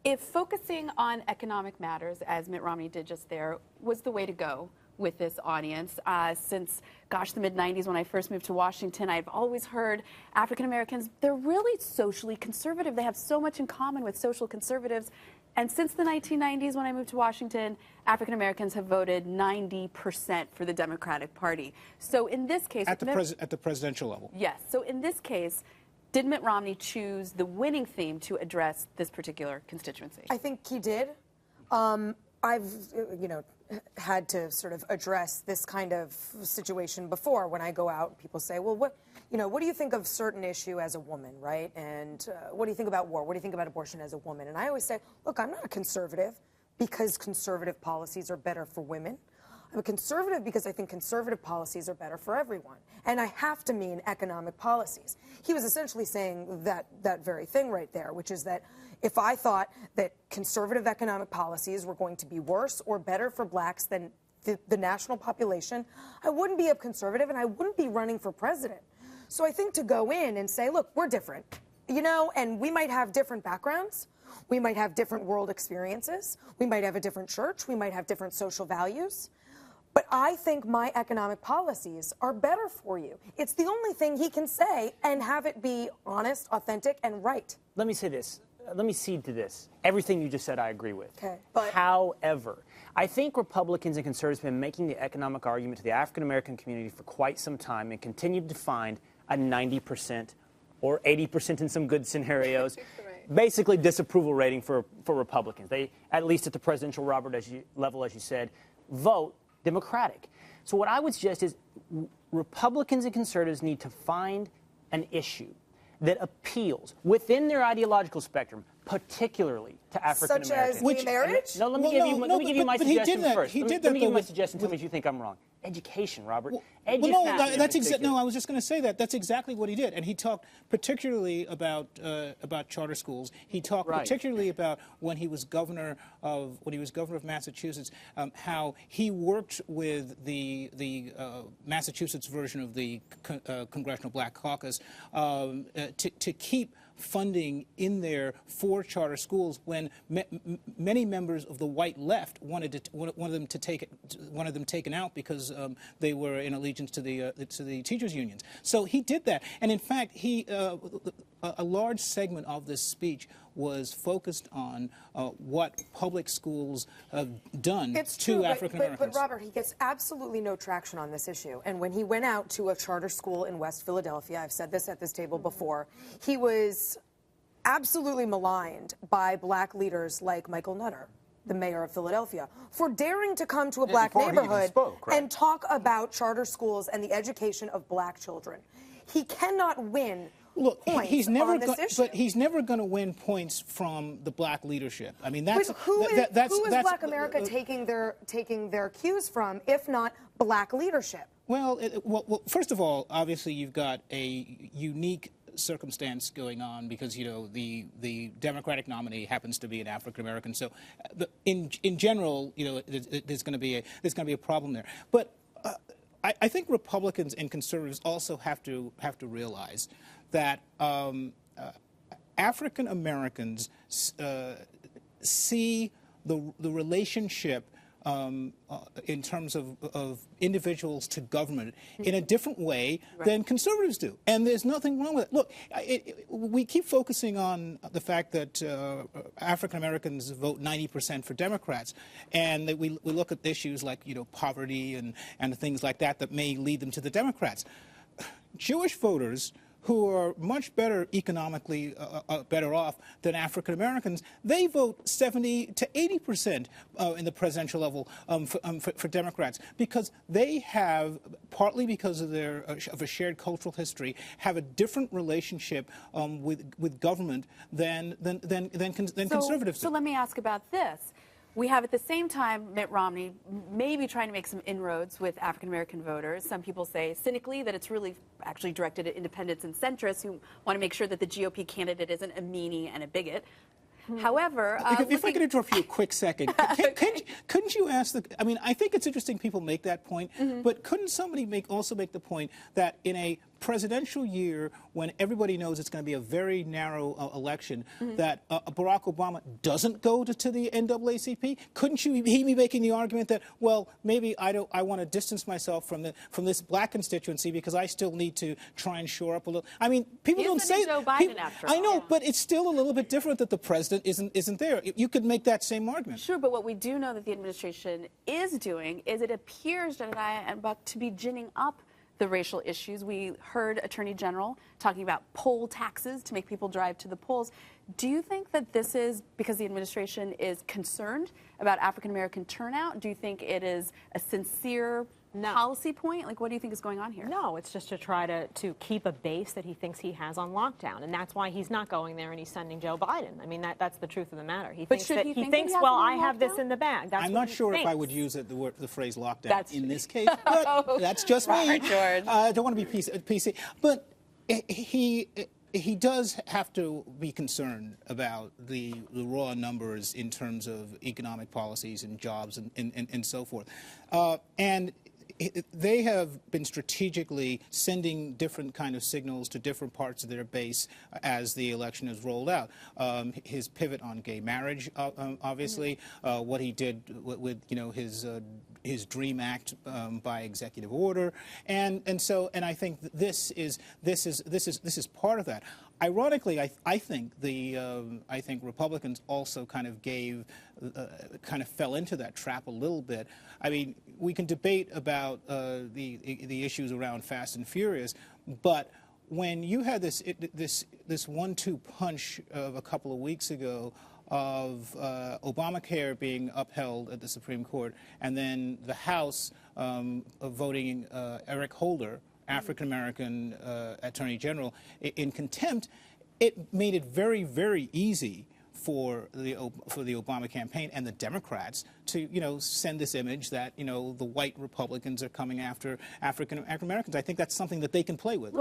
If focusing on economic matters, as Mitt Romney did just there, was the way to go with this audience, since, gosh, the mid-90s when I first moved to Washington, I've always heard African Americans, they're really socially conservative. They have so much in common with social conservatives. And since the 1990s, when I moved to Washington, African Americans have voted 90% for the Democratic Party. So in this case, at the presidential level. Yes. So in this case, did Mitt Romney choose the winning theme to address this particular constituency? I think he did. I've, had to sort of address this kind of situation before when I go out. People say, well, what do you think of certain issue as a woman, right? And what do you think about war? What do you think about abortion as a woman? And I always say, look, I'm not a conservative because conservative policies are better for women. I'm a conservative because I think conservative policies are better for everyone. And I have to mean economic policies. He was essentially saying that very thing right there, which is that if I thought that conservative economic policies were going to be worse or better for blacks than the national population, I wouldn't be a conservative and I wouldn't be running for president. So I think to go in and say, look, we're different, and we might have different backgrounds. We might have different world experiences. We might have a different church. We might have different social values. But I think my economic policies are better for you. It's the only thing he can say and have it be honest, authentic, and right. Let me say this. Let me cede to this. Everything you just said I agree with. Okay, but however, I think Republicans and conservatives have been making the economic argument to the African-American community for quite some time and continue to find a 90% or 80% in some good scenarios, basically disapproval rating for Republicans. They, at least at the presidential level, as you said, vote Democratic. So what I would suggest is Republicans and conservatives need to find an issue that appeals within their ideological spectrum, particularly to African Americans. Such as gay marriage? No, let me give you my suggestion first. Let me give you my suggestion. Tell me if you think I'm wrong. Education, Robert. No, I was just going to say that. That's exactly what he did, and he talked particularly about charter schools. He talked particularly about when he was governor of Massachusetts, how he worked with the Massachusetts version of the Congressional Black Caucus to keep funding in there for charter schools when many members of the white left wanted them taken out because they were in allegiance to the teachers' unions. So he did that, and in fact, a large segment of this speech was focused on what public schools have done to African Americans. But Robert, he gets absolutely no traction on this issue. And when he went out to a charter school in West Philadelphia, I've said this at this table before, he was absolutely maligned by black leaders like Michael Nutter, the mayor of Philadelphia, for daring to come to a black neighborhood and talk about charter schools and the education of black children. He cannot win. Look, he's never going to win points from the black leadership. I mean, that's who is Black America taking their cues from, if not black leadership? Well, first of all, obviously you've got a unique circumstance going on because the Democratic nominee happens to be an African American. So, in general, there's going to be a problem there. But I think Republicans and conservatives also have to realize that African Americans see the relationship in terms of individuals to government in a different way than conservatives do. And there's nothing wrong with it. Look, we keep focusing on the fact that African Americans vote 90% for Democrats, and that we look at issues like, poverty and things like that may lead them to the Democrats. Jewish voters who are much better economically better off than African Americans, they vote 70 to 80% in the presidential level for Democrats because they have, partly because of of a shared cultural history, have a different relationship with government than conservatives do. So let me ask about this. We have at the same time Mitt Romney maybe trying to make some inroads with African-American voters. Some people say cynically that it's really actually directed at independents and centrists who want to make sure that the GOP candidate isn't a meanie and a bigot. However, if I could interrupt you a quick second, couldn't you ask I mean, I think it's interesting people make that point, but couldn't somebody also make the point that in a presidential year, when everybody knows it's going to be a very narrow election, that Barack Obama doesn't go to the NAACP? Couldn't he be making the argument that, well, maybe I want to distance myself from this black constituency because I still need to try and shore up a little? I mean, people don't say Joe Biden after all. I know, but it's still a little bit different that the president isn't there. You could make that same argument. Sure, but what we do know that the administration is doing is it appears, Jedediah and Buck, to be ginning up the racial issues. We heard Attorney General talking about poll taxes to make people drive to the polls. Do you think that this is because the administration is concerned about African American turnout? Do you think it is a sincere policy point? Like, what do you think is going on here? No, it's just to try to keep a base that he thinks he has on lockdown, and that's why he's not going there and he's sending Joe Biden. I mean, that's the truth of the matter. He thinks that he thinks, well, I have this in the bag. That's I'm what not he sure thinks. if I would use the phrase lockdown in this case, but that's just me. George. I don't want to be PC, but he does have to be concerned about the raw numbers in terms of economic policies and jobs and so forth. And they have been strategically sending different kind of signals to different parts of their base as the election has rolled out. His pivot on gay marriage, obviously, what he did with his DREAM Act by executive order, and I think this is part of that. Ironically, I think Republicans also kind of fell into that trap a little bit. I mean, we can debate about the issues around Fast and Furious, but when you had this 1-2 punch of a couple of weeks ago of Obamacare being upheld at the Supreme Court, and then the House voting Eric Holder, African-American Attorney General, in contempt, it made it very, very easy for the Obama campaign and the Democrats to, send this image that, the white Republicans are coming after African Americans. I think that's something that they can play with.